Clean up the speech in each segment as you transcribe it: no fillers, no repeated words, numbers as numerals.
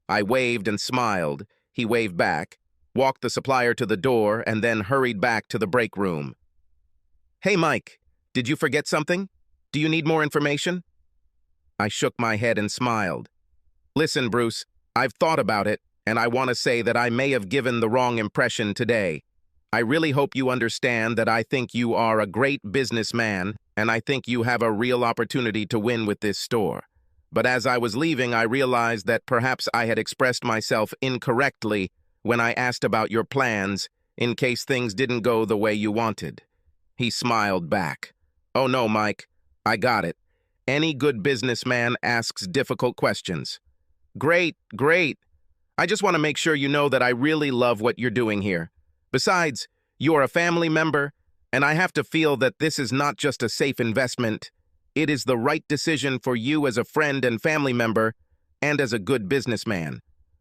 I waved and smiled. He waved back, walked the supplier to the door, and then hurried back to the break room. "Hey, Mike, did you forget something? Do you need more information?" I shook my head and smiled. "Listen, Bruce, I've thought about it, and I want to say that I may have given the wrong impression today. I really hope you understand that I think you are a great businessman, and I think you have a real opportunity to win with this store. But as I was leaving, I realized that perhaps I had expressed myself incorrectly when I asked about your plans, in case things didn't go the way you wanted." He smiled back. "Oh no, Mike, I got it. Any good businessman asks difficult questions." "Great, great. I just want to make sure you know that I really love what you're doing here. Besides, you're a family member, and I have to feel that this is not just a safe investment. It is the right decision for you as a friend and family member, and as a good businessman.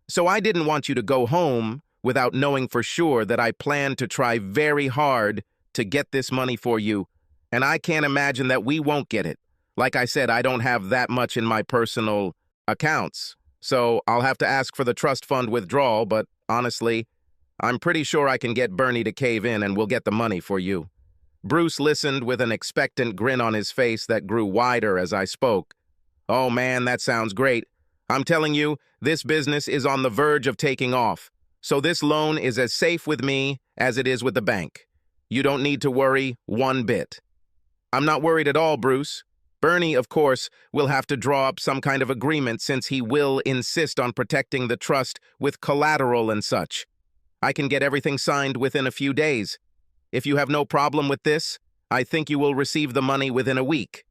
So I didn't want you to go home without knowing for sure that I plan to try very hard to get this money for you, and I can't imagine that we won't get it. Like I said, I don't have that much in my personal accounts, so I'll have to ask for the trust fund withdrawal, but honestly, I'm pretty sure I can get Bernie to cave in and we'll get the money for you." Bruce listened with an expectant grin on his face that grew wider as I spoke. "Oh man, that sounds great. I'm telling you, this business is on the verge of taking off, so this loan is as safe with me as it is with the bank. You don't need to worry one bit." "I'm not worried at all, Bruce. Bernie, of course, will have to draw up some kind of agreement since he will insist on protecting the trust with collateral and such. I can get everything signed within a few days. If you have no problem with this, I think you will receive the money within a week."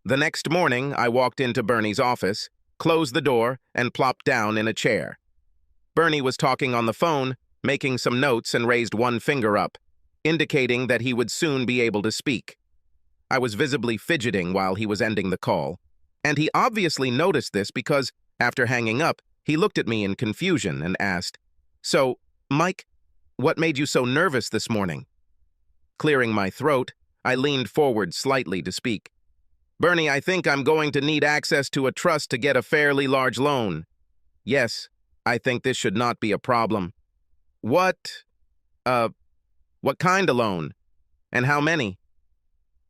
The next morning, I walked into Bernie's office, closed the door, and plopped down in a chair. Bernie was talking on the phone, making some notes, and raised one finger up, indicating that he would soon be able to speak. I was visibly fidgeting while he was ending the call, and he obviously noticed this because, after hanging up, he looked at me in confusion and asked, "So, Mike, what made you so nervous this morning?" Clearing my throat, I leaned forward slightly to speak. "Bernie, I think I'm going to need access to a trust to get a fairly large loan." "Yes, I think this should not be a problem." What kind of loan? And how many?"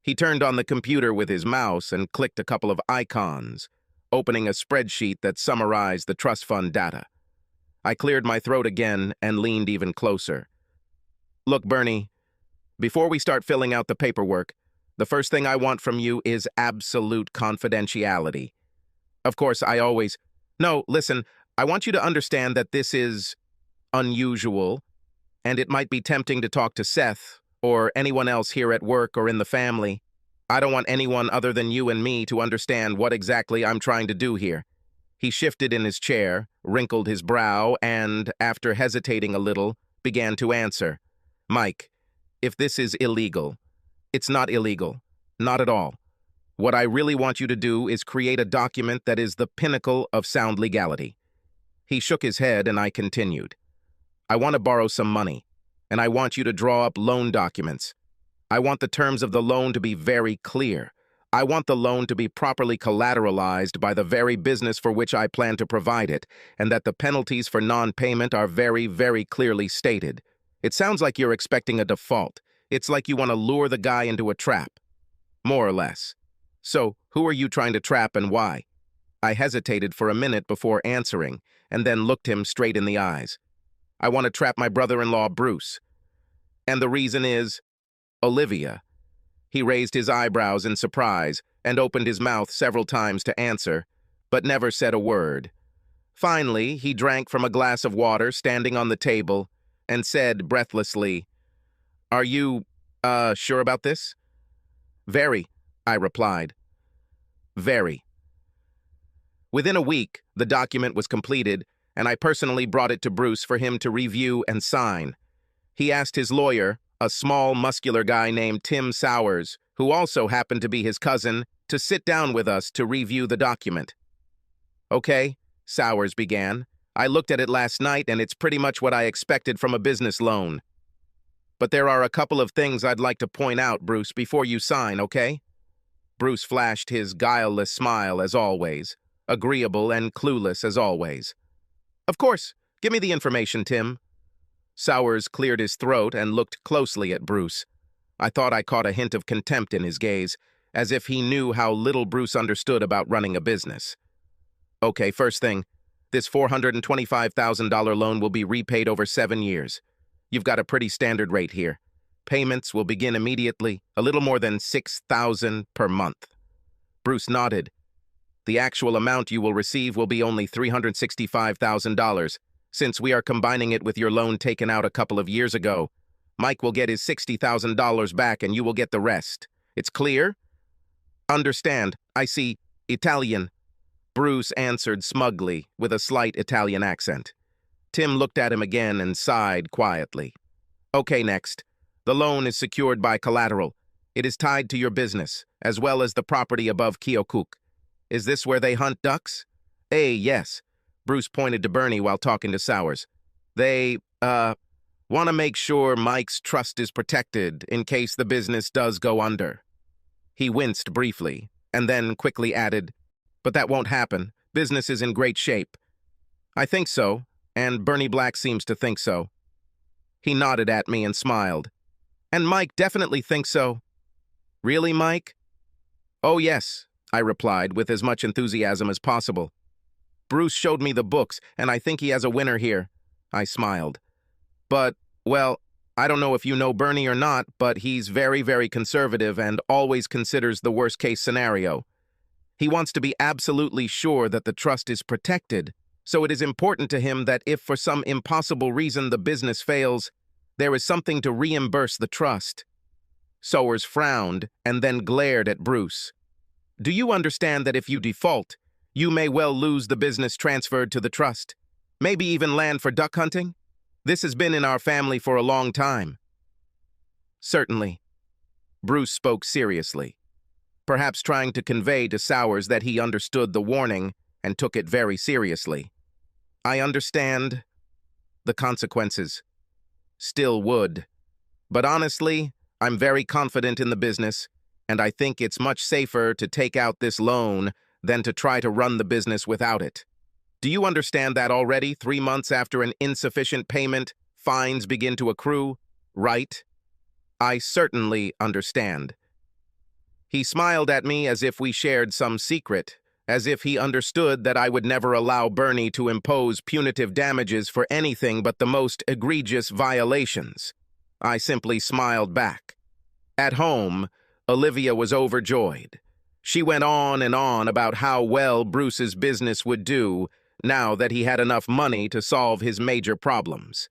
He turned on the computer with his mouse and clicked a couple of icons, opening a spreadsheet that summarized the trust fund data. I cleared my throat again and leaned even closer. "Look, Bernie, before we start filling out the paperwork, the first thing I want from you is absolute confidentiality. Of course, No, listen, I want you to understand that this is unusual, and it might be tempting to talk to Seth or anyone else here at work or in the family. I don't want anyone other than you and me to understand what exactly I'm trying to do here." He shifted in his chair, wrinkled his brow, and, after hesitating a little, began to answer. "Mike, if this is illegal, it's not illegal. Not at all. What I really want you to do is create a document that is the pinnacle of sound legality." He shook his head, and I continued. "I want to borrow some money, and I want you to draw up loan documents. I want the terms of the loan to be very clear. I want the loan to be properly collateralized by the very business for which I plan to provide it, and that the penalties for non-payment are very, very clearly stated. It sounds like you're expecting a default. It's like you want to lure the guy into a trap. More or less. So, who are you trying to trap and why?" I hesitated for a minute before answering, and then looked him straight in the eyes. "I want to trap my brother-in-law, Bruce. And the reason is Olivia." He raised his eyebrows in surprise and opened his mouth several times to answer, but never said a word. Finally, he drank from a glass of water standing on the table and said breathlessly, "Are you, sure about this?" "Very," I replied. "Very." Within a week, the document was completed, and I personally brought it to Bruce for him to review and sign. He asked his lawyer, a small, muscular guy named Tim Sowers, who also happened to be his cousin, to sit down with us to review the document. "Okay," Sowers began. "I looked at it last night, and it's pretty much what I expected from a business loan. But there are a couple of things I'd like to point out, Bruce, before you sign, okay?" Bruce flashed his guileless smile as always, agreeable and clueless as always. Of course. Give me the information, Tim. Sowers cleared his throat and looked closely at Bruce. I thought I caught a hint of contempt in his gaze, as if he knew how little Bruce understood about running a business. Okay, first thing, this $425,000 loan will be repaid over 7 years. You've got a pretty standard rate here. Payments will begin immediately, a little more than $6,000 per month. Bruce nodded. The actual amount you will receive will be only $365,000, since we are combining it with your loan taken out a couple of years ago. Mike will get his $60,000 back and you will get the rest. It's clear? Understand. I see. Italian. Bruce answered smugly, with a slight Italian accent. Tim looked at him again and sighed quietly. Okay, next. The loan is secured by collateral. It is tied to your business, as well as the property above Keokuk. Is this where they hunt ducks? Yes. Bruce pointed to Bernie while talking to Sowers. They, want to make sure Mike's trust is protected in case the business does go under. He winced briefly, and then quickly added, but that won't happen. Business is in great shape. I think so, and Bernie Black seems to think so. He nodded at me and smiled. And Mike definitely thinks so. Really, Mike? Oh, yes, I replied with as much enthusiasm as possible. Bruce showed me the books, and I think he has a winner here. I smiled. But, well, I don't know if you know Bernie or not, but he's very, very conservative and always considers the worst-case scenario. He wants to be absolutely sure that the trust is protected, so it is important to him that if for some impossible reason the business fails, there is something to reimburse the trust. Sowers frowned and then glared at Bruce. Do you understand that if you default, you may well lose the business transferred to the trust? Maybe even land for duck hunting? This has been in our family for a long time. Certainly. Bruce spoke seriously, perhaps trying to convey to Sowers that he understood the warning and took it very seriously. I understand the consequences. Still would. But honestly, I'm very confident in the business, and I think it's much safer to take out this loan than to try to run the business without it. Do you understand that already, 3 months after an insufficient payment, fines begin to accrue, right? I certainly understand. He smiled at me as if we shared some secret, as if he understood that I would never allow Bernie to impose punitive damages for anything but the most egregious violations. I simply smiled back. At home, Olivia was overjoyed. She went on and on about how well Bruce's business would do now that he had enough money to solve his major problems.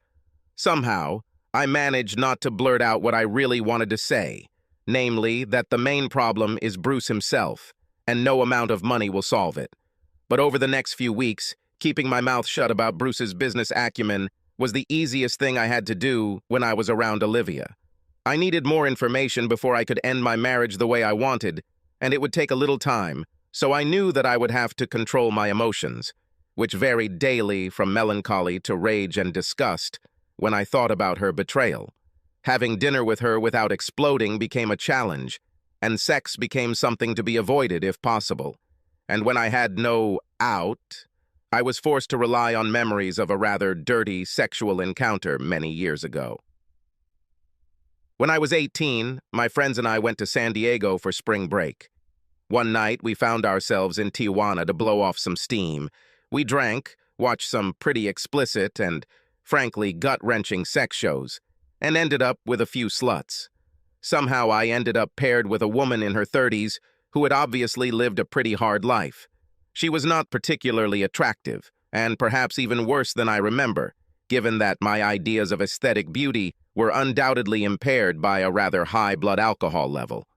Somehow, I managed not to blurt out what I really wanted to say, namely that the main problem is Bruce himself, and no amount of money will solve it. But over the next few weeks, keeping my mouth shut about Bruce's business acumen was the easiest thing I had to do when I was around Olivia. I needed more information before I could end my marriage the way I wanted, and it would take a little time, so I knew that I would have to control my emotions, which varied daily from melancholy to rage and disgust when I thought about her betrayal. Having dinner with her without exploding became a challenge, and sex became something to be avoided if possible. And when I had no out, I was forced to rely on memories of a rather dirty sexual encounter many years ago. When I was 18, my friends and I went to San Diego for spring break. One night, we found ourselves in Tijuana to blow off some steam. We drank, watched some pretty explicit and, frankly, gut-wrenching sex shows, and ended up with a few sluts. Somehow I ended up paired with a woman in her 30s who had obviously lived a pretty hard life. She was not particularly attractive, and perhaps even worse than I remember, given that my ideas of aesthetic beauty were undoubtedly impaired by a rather high blood alcohol level.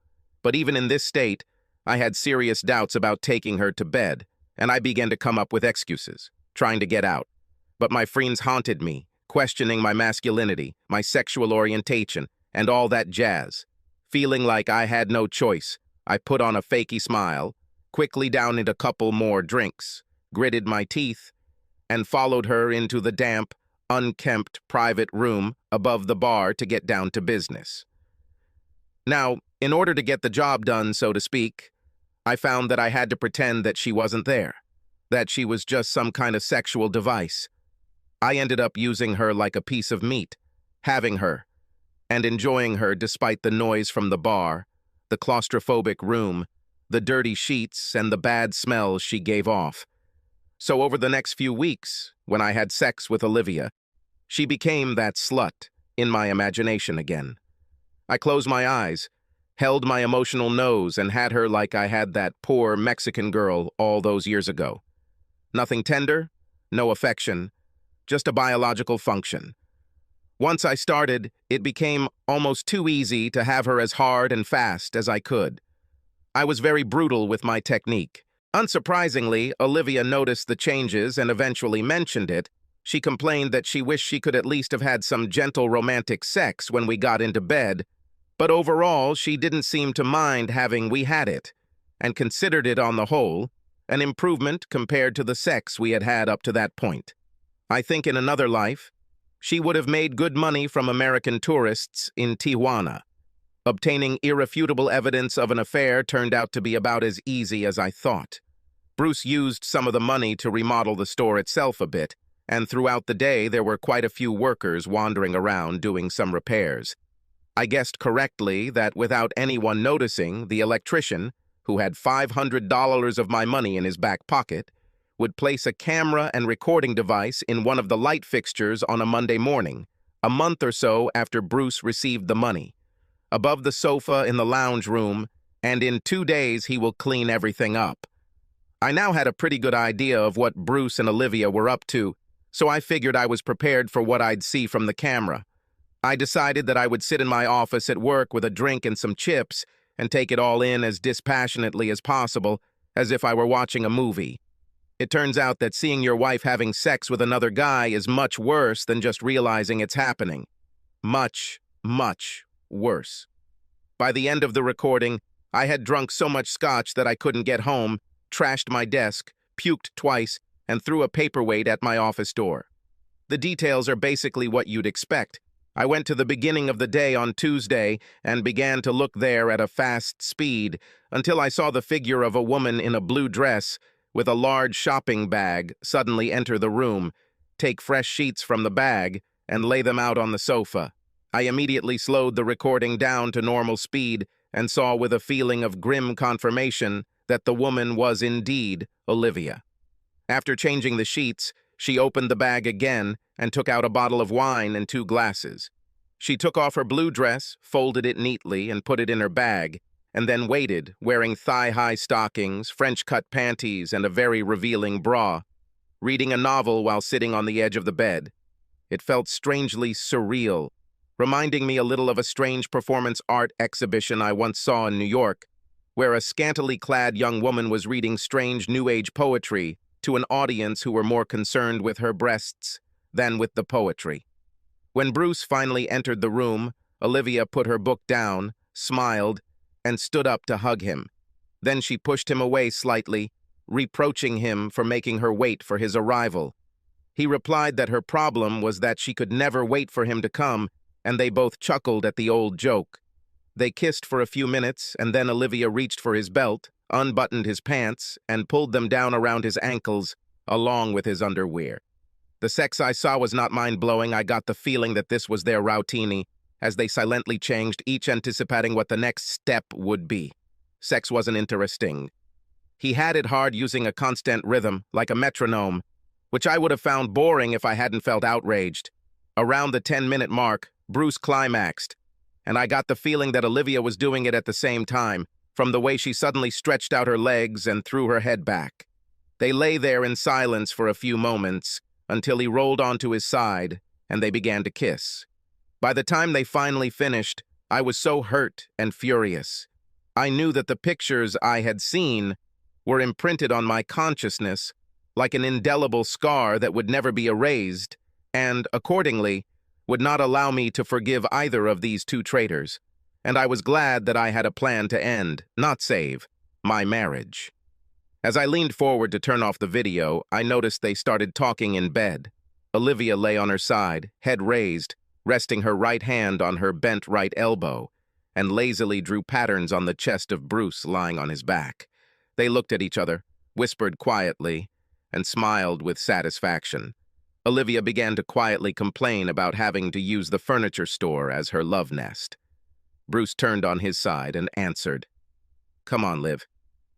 But even in this state, I had serious doubts about taking her to bed, and I began to come up with excuses, trying to get out. But my friends haunted me, questioning my masculinity, my sexual orientation, and all that jazz. Feeling like I had no choice, I put on a fakey smile, quickly downed a couple more drinks, gritted my teeth, and followed her into the damp, unkempt private room above the bar to get down to business. Now, in order to get the job done, so to speak, I found that I had to pretend that she wasn't there, that she was just some kind of sexual device, I ended up using her like a piece of meat, having her, and enjoying her despite the noise from the bar, the claustrophobic room, the dirty sheets, and the bad smells she gave off. So over the next few weeks, when I had sex with Olivia, she became that slut in my imagination again. I closed my eyes, held my emotional nose, and had her like I had that poor Mexican girl all those years ago. Nothing tender, no affection, just a biological function. Once I started, it became almost too easy to have her as hard and fast as I could. I was very brutal with my technique. Unsurprisingly, Olivia noticed the changes and eventually mentioned it. She complained that she wished she could at least have had some gentle romantic sex when we got into bed, but overall she didn't seem to mind having we had it, and considered it on the whole an improvement compared to the sex we had had up to that point. I think in another life, she would have made good money from American tourists in Tijuana. Obtaining irrefutable evidence of an affair turned out to be about as easy as I thought. Bruce used some of the money to remodel the store itself a bit, and throughout the day there were quite a few workers wandering around doing some repairs. I guessed correctly that without anyone noticing, the electrician, who had $500 of my money in his back pocket, would place a camera and recording device in one of the light fixtures on a Monday morning, a month or so after Bruce received the money, above the sofa in the lounge room, and in 2 days he will clean everything up. I now had a pretty good idea of what Bruce and Olivia were up to, so I figured I was prepared for what I'd see from the camera. I decided that I would sit in my office at work with a drink and some chips and take it all in as dispassionately as possible, as if I were watching a movie. It turns out that seeing your wife having sex with another guy is much worse than just realizing it's happening. Much, much worse. By the end of the recording, I had drunk so much scotch that I couldn't get home, trashed my desk, puked twice, and threw a paperweight at my office door. The details are basically what you'd expect. I went to the beginning of the day on Tuesday and began to look there at a fast speed until I saw the figure of a woman in a blue dress with a large shopping bag suddenly enter the room, take fresh sheets from the bag, and lay them out on the sofa. I immediately slowed the recording down to normal speed and saw with a feeling of grim confirmation that the woman was indeed Olivia. After changing the sheets, she opened the bag again and took out a bottle of wine and 2 glasses. She took off her blue dress, folded it neatly, and put it in her bag, and then waited, wearing thigh-high stockings, French-cut panties, and a very revealing bra, reading a novel while sitting on the edge of the bed. It felt strangely surreal, reminding me a little of a strange performance art exhibition I once saw in New York, where a scantily clad young woman was reading strange New Age poetry to an audience who were more concerned with her breasts than with the poetry. When Bruce finally entered the room, Olivia put her book down, smiled, and stood up to hug him. Then she pushed him away slightly, reproaching him for making her wait for his arrival. He replied that her problem was that she could never wait for him to come, and they both chuckled at the old joke. They kissed for a few minutes, and then Olivia reached for his belt, unbuttoned his pants, and pulled them down around his ankles, along with his underwear. The sex I saw was not mind-blowing. I got the feeling that this was their routine, as they silently changed, each anticipating what the next step would be. Sex wasn't interesting. He had it hard using a constant rhythm, like a metronome, which I would have found boring if I hadn't felt outraged. Around the 10-minute mark, Bruce climaxed, and I got the feeling that Olivia was doing it at the same time, from the way she suddenly stretched out her legs and threw her head back. They lay there in silence for a few moments, until he rolled onto his side, and they began to kiss. By the time they finally finished, I was so hurt and furious. I knew that the pictures I had seen were imprinted on my consciousness like an indelible scar that would never be erased, and, accordingly, would not allow me to forgive either of these 2 traitors, and I was glad that I had a plan to end, not save, my marriage. As I leaned forward to turn off the video, I noticed they started talking in bed. Olivia lay on her side, head raised, resting her right hand on her bent right elbow, and lazily drew patterns on the chest of Bruce lying on his back. They looked at each other, whispered quietly, and smiled with satisfaction. Olivia began to quietly complain about having to use the furniture store as her love nest. Bruce turned on his side and answered, "Come on, Liv.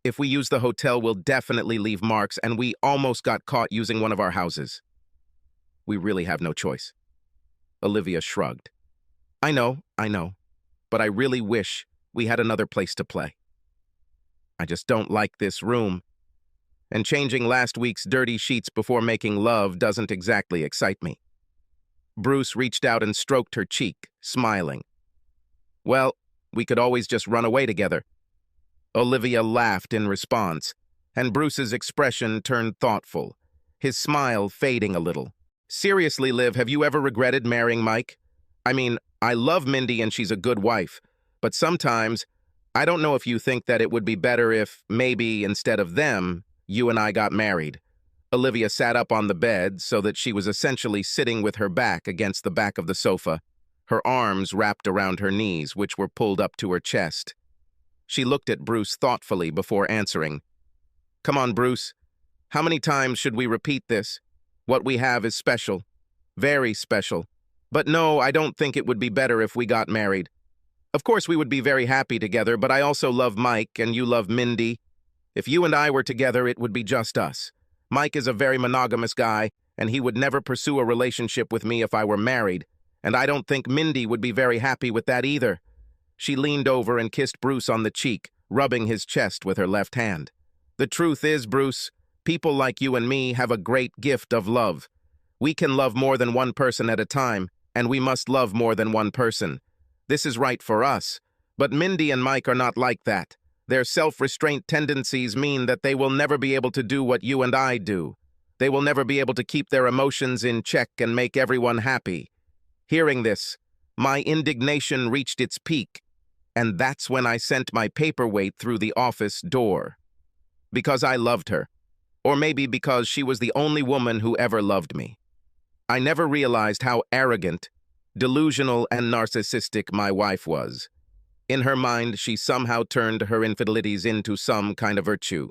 If we use the hotel, we'll definitely leave marks, and we almost got caught using one of our houses. We really have no choice." Olivia shrugged. I know, but I really wish we had another place to play. I just don't like this room, and changing last week's dirty sheets before making love doesn't exactly excite me. Bruce reached out and stroked her cheek, smiling. Well, we could always just run away together. Olivia laughed in response, and Bruce's expression turned thoughtful, his smile fading a little. Seriously, Liv, have you ever regretted marrying Mike? I mean, I love Mindy and she's a good wife, but sometimes, I don't know if you think that it would be better if, maybe, instead of them, you and I got married. Olivia sat up on the bed so that she was essentially sitting with her back against the back of the sofa, her arms wrapped around her knees, which were pulled up to her chest. She looked at Bruce thoughtfully before answering. Come on, Bruce. How many times should we repeat this? What we have is special. Very special. But no, I don't think it would be better if we got married. Of course, we would be very happy together, but I also love Mike, and you love Mindy. If you and I were together, it would be just us. Mike is a very monogamous guy, and he would never pursue a relationship with me if I were married, and I don't think Mindy would be very happy with that either. She leaned over and kissed Bruce on the cheek, rubbing his chest with her left hand. The truth is, Bruce, people like you and me have a great gift of love. We can love more than one person at a time, and we must love more than one person. This is right for us. But Mindy and Mike are not like that. Their self-restraint tendencies mean that they will never be able to do what you and I do. They will never be able to keep their emotions in check and make everyone happy. Hearing this, my indignation reached its peak, and that's when I sent my paperweight through the office door. Because I loved her. Or maybe because she was the only woman who ever loved me. I never realized how arrogant, delusional, and narcissistic my wife was. In her mind, she somehow turned her infidelities into some kind of virtue.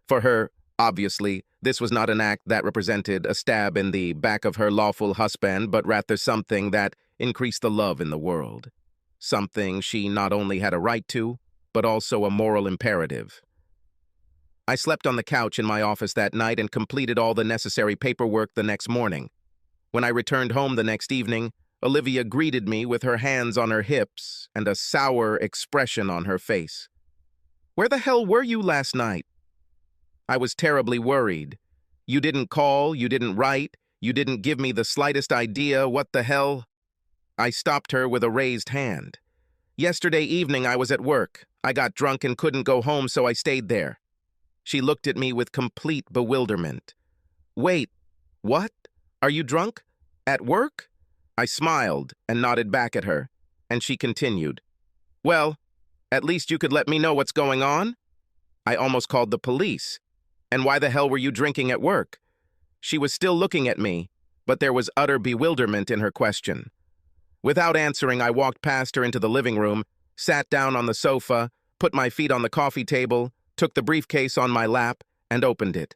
For her, obviously, this was not an act that represented a stab in the back of her lawful husband, but rather something that increased the love in the world. Something she not only had a right to, but also a moral imperative. I slept on the couch in my office that night and completed all the necessary paperwork the next morning. When I returned home the next evening, Olivia greeted me with her hands on her hips and a sour expression on her face. Where the hell were you last night? I was terribly worried. You didn't call, you didn't write, you didn't give me the slightest idea what the hell. I stopped her with a raised hand. Yesterday evening I was at work. I got drunk and couldn't go home, so I stayed there. She looked at me with complete bewilderment. Wait, what? Are you drunk? At work? I smiled and nodded back at her, and she continued. Well, at least you could let me know what's going on? I almost called the police. And why the hell were you drinking at work? She was still looking at me, but there was utter bewilderment in her question. Without answering, I walked past her into the living room, sat down on the sofa, put my feet on the coffee table, took the briefcase on my lap, and opened it.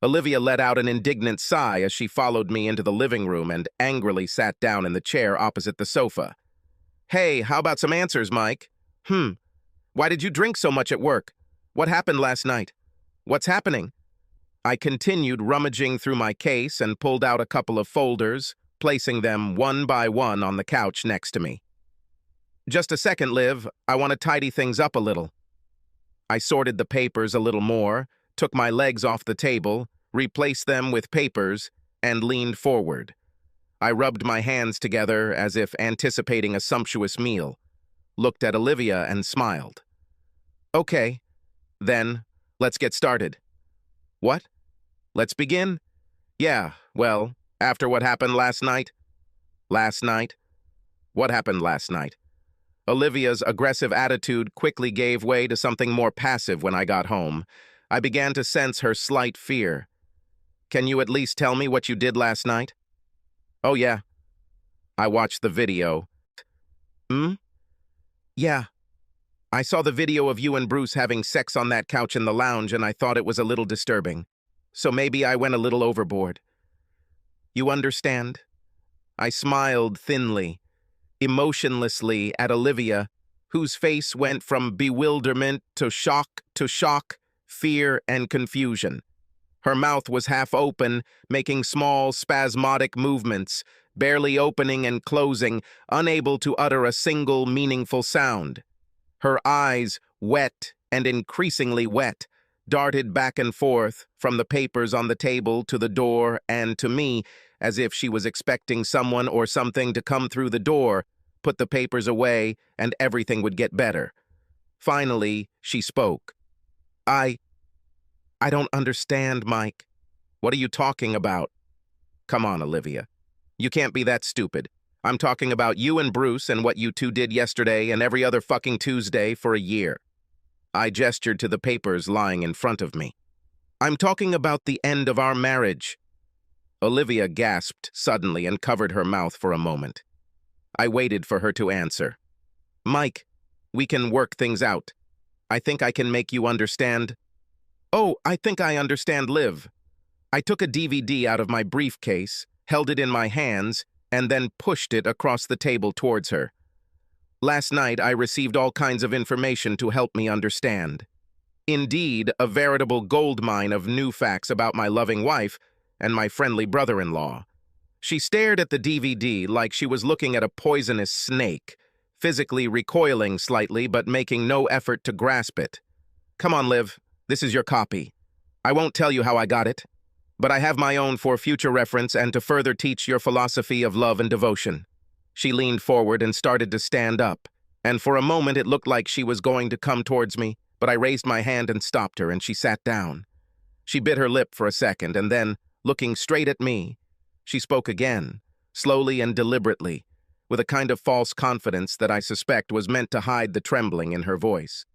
Olivia let out an indignant sigh as she followed me into the living room and angrily sat down in the chair opposite the sofa. Hey, how about some answers, Mike? Why did you drink so much at work? What happened last night? What's happening? I continued rummaging through my case and pulled out a couple of folders, placing them one by one on the couch next to me. Just a second, Liv. I want to tidy things up a little. I sorted the papers a little more, took my legs off the table, replaced them with papers, and leaned forward. I rubbed my hands together as if anticipating a sumptuous meal, looked at Olivia and smiled. Okay, then, let's get started. What? Let's begin? Yeah, well, after what happened last night? Last night? What happened last night? Olivia's aggressive attitude quickly gave way to something more passive when I got home. I began to sense her slight fear. Can you at least tell me what you did last night? Oh, yeah. I watched the video. Yeah. I saw the video of you and Bruce having sex on that couch in the lounge, and I thought it was a little disturbing. So maybe I went a little overboard. You understand? I smiled thinly, emotionlessly at Olivia, whose face went from bewilderment to shock, fear, and confusion. Her mouth was half open, making small, spasmodic movements, barely opening and closing, unable to utter a single meaningful sound. Her eyes, wet and increasingly wet, darted back and forth from the papers on the table to the door and to me, as if she was expecting someone or something to come through the door, put the papers away, and everything would get better. Finally, she spoke. I don't understand, Mike. What are you talking about? Come on, Olivia. You can't be that stupid. I'm talking about you and Bruce and what you two did yesterday and every other fucking Tuesday for a year. I gestured to the papers lying in front of me. I'm talking about the end of our marriage. Olivia gasped suddenly and covered her mouth for a moment. I waited for her to answer. Mike, we can work things out. I think I can make you understand. Oh, I think I understand, Liv. I took a DVD out of my briefcase, held it in my hands, and then pushed it across the table towards her. Last night, I received all kinds of information to help me understand. Indeed, a veritable goldmine of new facts about my loving wife and my friendly brother-in-law. She stared at the DVD like she was looking at a poisonous snake, physically recoiling slightly but making no effort to grasp it. Come on, Liv. This is your copy. I won't tell you how I got it, but I have my own for future reference and to further teach your philosophy of love and devotion. She leaned forward and started to stand up, and for a moment it looked like she was going to come towards me, but I raised my hand and stopped her, and she sat down. She bit her lip for a second, and then, looking straight at me, she spoke again, slowly and deliberately, with a kind of false confidence that I suspect was meant to hide the trembling in her voice.